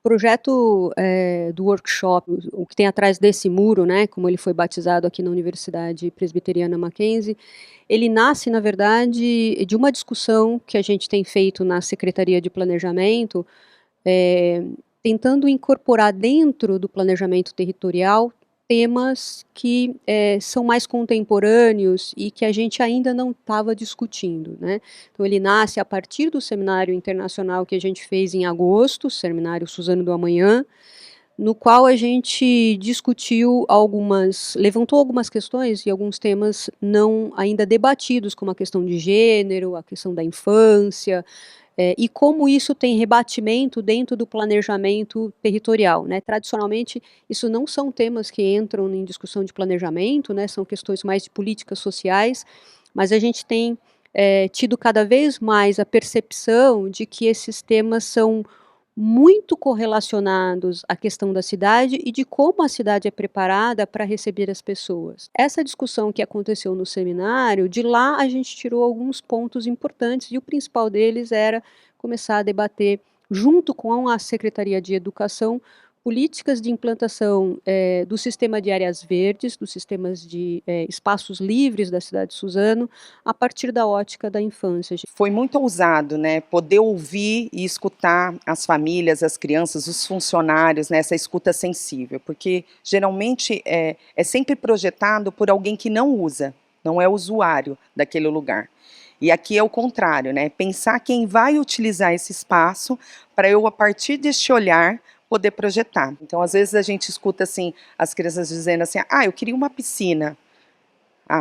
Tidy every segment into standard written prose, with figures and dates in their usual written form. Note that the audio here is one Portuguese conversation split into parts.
projeto, do workshop, o que tem atrás desse muro, né, como ele foi batizado aqui na Universidade Presbiteriana Mackenzie, ele nasce, na verdade, de uma discussão que a gente tem feito na Secretaria de Planejamento, eh, tentando incorporar dentro do planejamento territorial temas que, são mais contemporâneos e que a gente ainda não estava discutindo, né. Então ele nasce a partir do seminário internacional que a gente fez em agosto, seminário Suzano do Amanhã, no qual a gente levantou algumas questões e alguns temas não ainda debatidos, como a questão de gênero, a questão da infância, e como isso tem rebatimento dentro do planejamento territorial, né. Tradicionalmente, isso não são temas que entram em discussão de planejamento, né, são questões mais de políticas sociais, mas a gente tem, tido cada vez mais a percepção de que esses temas são muito correlacionados à questão da cidade e de como a cidade é preparada para receber as pessoas. Essa discussão que aconteceu no seminário, de lá a gente tirou alguns pontos importantes e o principal deles era começar a debater, junto com a Secretaria de Educação, políticas de implantação do sistema de áreas verdes, dos sistemas de espaços livres da cidade de Suzano, a partir da ótica da infância. Foi muito ousado, né, poder ouvir e escutar as famílias, as crianças, os funcionários, né, essa escuta sensível, porque geralmente é sempre projetado por alguém que não usa, não é usuário daquele lugar. E aqui é o contrário, né, pensar quem vai utilizar esse espaço para eu, a partir deste olhar, poder projetar. Então, às vezes a gente escuta assim, as crianças dizendo assim, eu queria uma piscina.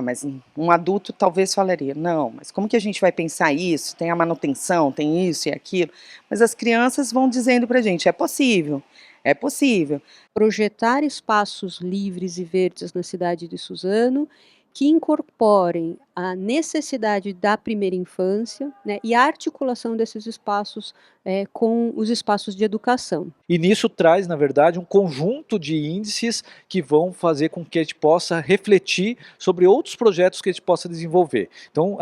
Mas um adulto talvez falaria: "Não, mas como que a gente vai pensar isso? Tem a manutenção, tem isso e aquilo". Mas as crianças vão dizendo pra gente: "É possível, é possível". Projetar espaços livres e verdes na cidade de Suzano, que incorporem a necessidade da primeira infância, né, e a articulação desses espaços, com os espaços de educação. E nisso traz, na verdade, um conjunto de índices que vão fazer com que a gente possa refletir sobre outros projetos que a gente possa desenvolver. Então,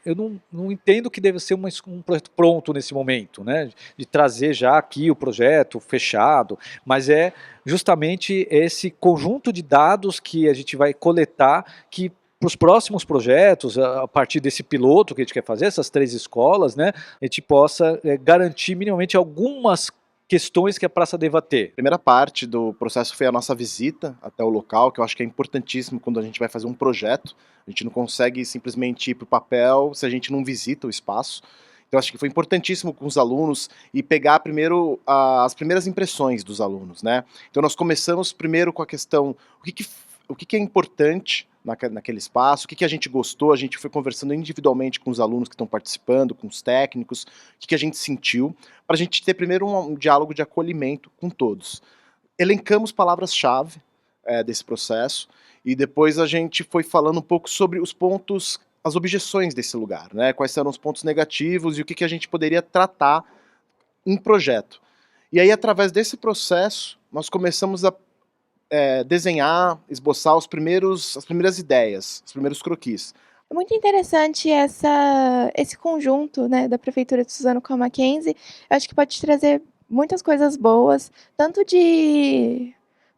eu não entendo que deve ser um projeto pronto nesse momento, né, de trazer já aqui o projeto fechado, mas é justamente esse conjunto de dados que a gente vai coletar que para os próximos projetos, a partir desse piloto que a gente quer fazer, essas 3 escolas, né, a gente possa garantir minimamente algumas questões que a praça deva ter. A primeira parte do processo foi a nossa visita até o local, que eu acho que é importantíssimo quando a gente vai fazer um projeto. A gente não consegue simplesmente ir para o papel se a gente não visita o espaço. Então acho que foi importantíssimo com os alunos e pegar primeiro as primeiras impressões dos alunos, né? Então nós começamos primeiro com a questão, o que é importante naquele espaço, o que a gente gostou, a gente foi conversando individualmente com os alunos que estão participando, com os técnicos, o que a gente sentiu, para a gente ter primeiro um diálogo de acolhimento com todos. Elencamos palavras-chave desse processo, e depois a gente foi falando um pouco sobre os pontos, as objeções desse lugar, né? Quais eram os pontos negativos e o que a gente poderia tratar em projeto. E aí, através desse processo, nós começamos a desenhar, esboçar as primeiras ideias, os primeiros croquis. É muito interessante esse conjunto, né, da Prefeitura de Suzano com a Mackenzie. Eu acho que pode trazer muitas coisas boas, tanto de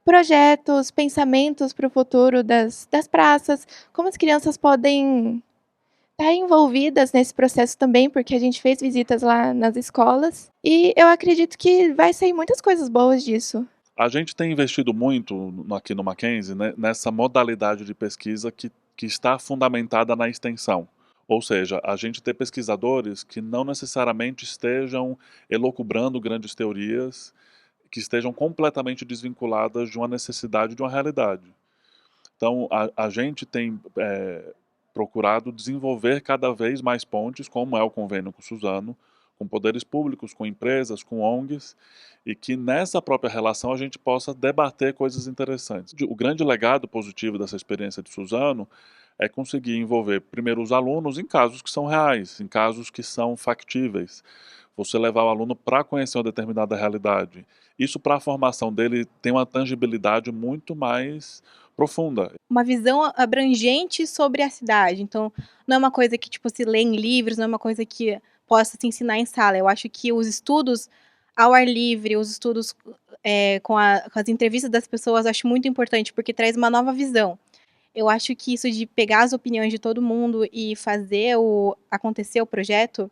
projetos, pensamentos para o futuro das praças, como as crianças podem estar envolvidas nesse processo também, porque a gente fez visitas lá nas escolas, e eu acredito que vai sair muitas coisas boas disso. A gente tem investido muito aqui no Mackenzie, né, nessa modalidade de pesquisa que está fundamentada na extensão. Ou seja, a gente ter pesquisadores que não necessariamente estejam elucubrando grandes teorias, que estejam completamente desvinculadas de uma necessidade, de uma realidade. Então, a gente tem procurado desenvolver cada vez mais pontes, como é o convênio com o Suzano, com poderes públicos, com empresas, com ONGs, e que nessa própria relação a gente possa debater coisas interessantes. O grande legado positivo dessa experiência de Suzano é conseguir envolver primeiro os alunos em casos que são reais, em casos que são factíveis. Você levar o aluno para conhecer uma determinada realidade. Isso, para a formação dele, tem uma tangibilidade muito mais profunda. Uma visão abrangente sobre a cidade. Então, não é uma coisa que tipo se lê em livros, não é uma coisa que possa se ensinar em sala. Eu acho que os estudos ao ar livre, os estudos com as entrevistas das pessoas, eu acho muito importante, porque traz uma nova visão. Eu acho que isso de pegar as opiniões de todo mundo e fazer acontecer o projeto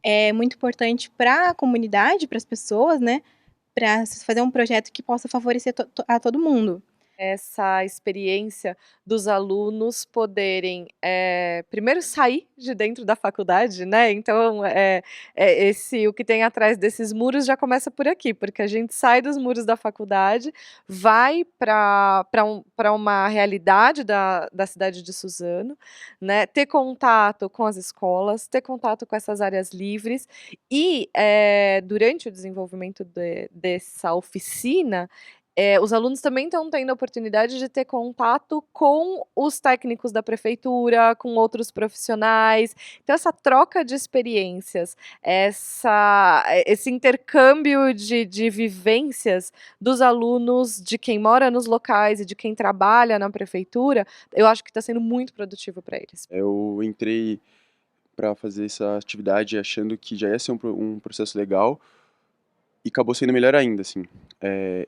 é muito importante para a comunidade, para as pessoas, né? Para fazer um projeto que possa favorecer a todo mundo. Essa experiência dos alunos poderem, primeiro sair de dentro da faculdade, né, então, o que tem atrás desses muros já começa por aqui, porque a gente sai dos muros da faculdade, vai para uma realidade da cidade de Suzano, né, ter contato com as escolas, ter contato com essas áreas livres e, durante o desenvolvimento dessa oficina, os alunos também estão tendo a oportunidade de ter contato com os técnicos da prefeitura, com outros profissionais. Então, essa troca de experiências, esse intercâmbio de vivências dos alunos, de quem mora nos locais e de quem trabalha na prefeitura, eu acho que está sendo muito produtivo para eles. Eu entrei para fazer essa atividade achando que já ia ser um processo legal, e acabou sendo melhor ainda, assim.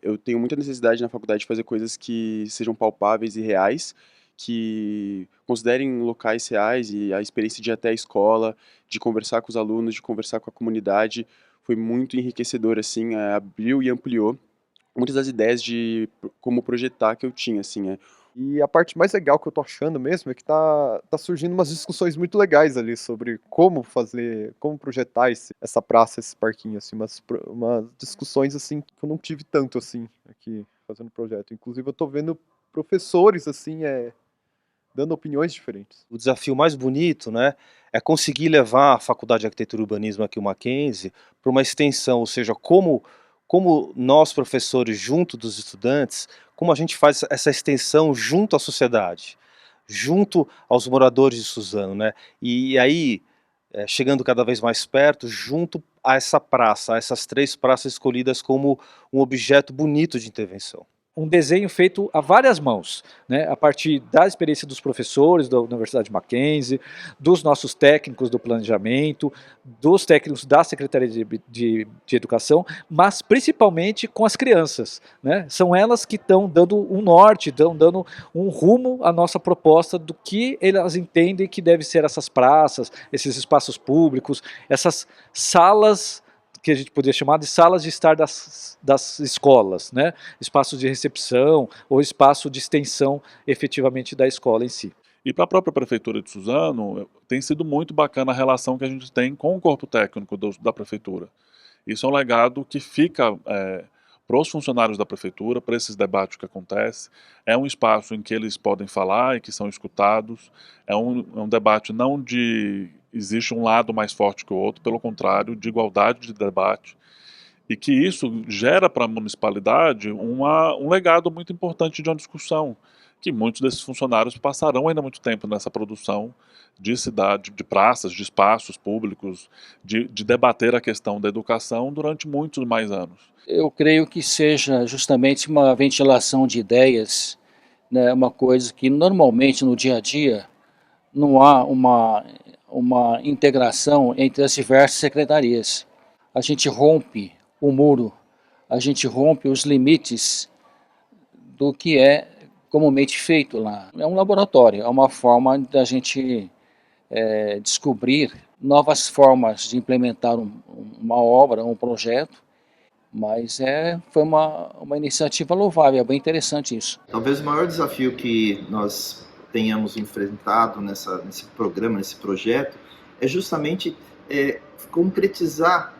Eu tenho muita necessidade na faculdade de fazer coisas que sejam palpáveis e reais, que considerem locais reais, e a experiência de ir até a escola, de conversar com os alunos, de conversar com a comunidade, foi muito enriquecedor, assim, abriu e ampliou muitas das ideias de como projetar que eu tinha, assim. E a parte mais legal que eu tô achando mesmo é que tá surgindo umas discussões muito legais ali sobre como fazer, como projetar essa praça, esse parquinho, assim, umas discussões assim que eu não tive tanto assim aqui fazendo projeto. Inclusive eu tô vendo professores assim, dando opiniões diferentes. O desafio mais bonito, né, é conseguir levar a Faculdade de Arquitetura e Urbanismo aqui, o Mackenzie, para uma extensão, ou seja, como nós professores junto dos estudantes, como a gente faz essa extensão junto à sociedade, junto aos moradores de Suzano, né? E aí, chegando cada vez mais perto, junto a essa praça, a essas 3 praças escolhidas como um objeto bonito de intervenção. Um desenho feito a várias mãos, né, a partir da experiência dos professores da Universidade Mackenzie, dos nossos técnicos do planejamento, dos técnicos da Secretaria de Educação, mas principalmente com as crianças, né? São elas que estão dando um norte, estão dando um rumo à nossa proposta do que elas entendem que deve ser essas praças, esses espaços públicos, essas salas que a gente poderia chamar de salas de estar das escolas, né? Espaços de recepção ou espaço de extensão efetivamente da escola em si. E para a própria Prefeitura de Suzano, tem sido muito bacana a relação que a gente tem com o corpo técnico da Prefeitura. Isso é um legado que fica para os funcionários da Prefeitura, para esses debates que acontecem. É um espaço em que eles podem falar e que são escutados. É um debate não de existe um lado mais forte que o outro, pelo contrário, de igualdade de debate, e que isso gera para a municipalidade um legado muito importante de uma discussão, que muitos desses funcionários passarão ainda muito tempo nessa produção de cidade, de praças, de espaços públicos, de debater a questão da educação durante muitos mais anos. Eu creio que seja justamente uma ventilação de ideias, né, uma coisa que normalmente no dia a dia não há uma integração entre as diversas secretarias. A gente rompe o muro, a gente rompe os limites do que é comumente feito lá. É um laboratório, é uma forma da gente descobrir novas formas de implementar uma obra, um projeto, mas foi uma iniciativa louvável, é bem interessante isso. Talvez o maior desafio que nós tenhamos enfrentado nesse programa, nesse projeto, é justamente concretizar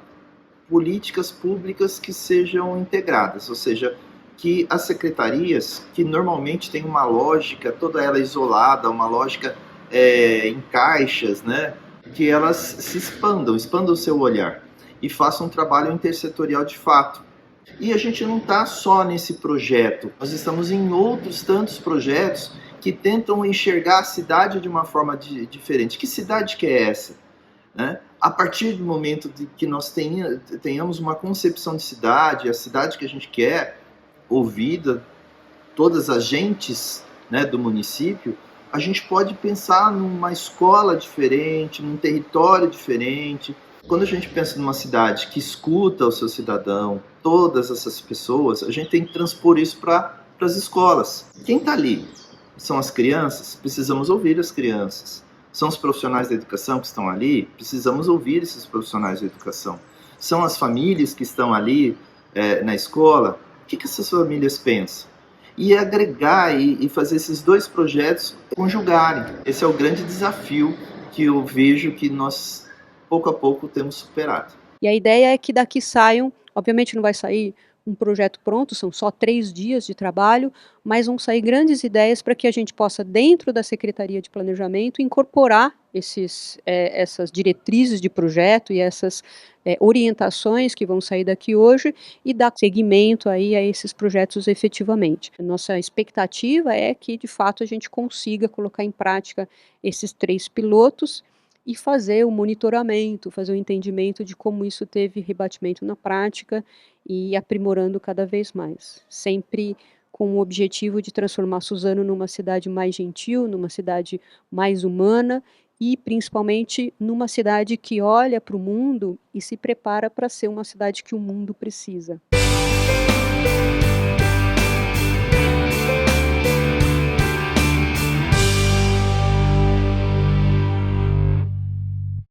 políticas públicas que sejam integradas, ou seja, que as secretarias, que normalmente têm uma lógica, toda ela isolada, uma lógica em caixas, né, que elas se expandam o seu olhar e façam um trabalho intersetorial de fato. E a gente não está só nesse projeto, nós estamos em outros tantos projetos que tentam enxergar a cidade de uma forma diferente. Que cidade que é essa? Né? A partir do momento de que nós tenhamos uma concepção de cidade, a cidade que a gente quer, ouvida, todas as gentes, né, do município, a gente pode pensar numa escola diferente, num território diferente. Quando a gente pensa numa cidade que escuta o seu cidadão, todas essas pessoas, a gente tem que transpor isso para as escolas. Quem está ali? São as crianças? Precisamos ouvir as crianças. São os profissionais da educação que estão ali? Precisamos ouvir esses profissionais da educação. São as famílias que estão ali na escola? O que essas famílias pensam? E agregar e fazer esses dois projetos conjugarem. Esse é o grande desafio que eu vejo que nós, pouco a pouco, temos superado. E a ideia é que daqui saiam, obviamente não vai sair um projeto pronto, são só 3 dias de trabalho, mas vão sair grandes ideias para que a gente possa, dentro da Secretaria de Planejamento, incorporar essas diretrizes de projeto e essas orientações que vão sair daqui hoje e dar seguimento aí a esses projetos efetivamente. A nossa expectativa é que, de fato, a gente consiga colocar em prática esses 3 pilotos e fazer o monitoramento, fazer o entendimento de como isso teve rebatimento na prática e aprimorando cada vez mais, sempre com o objetivo de transformar Suzano numa cidade mais gentil, numa cidade mais humana e principalmente numa cidade que olha para o mundo e se prepara para ser uma cidade que o mundo precisa.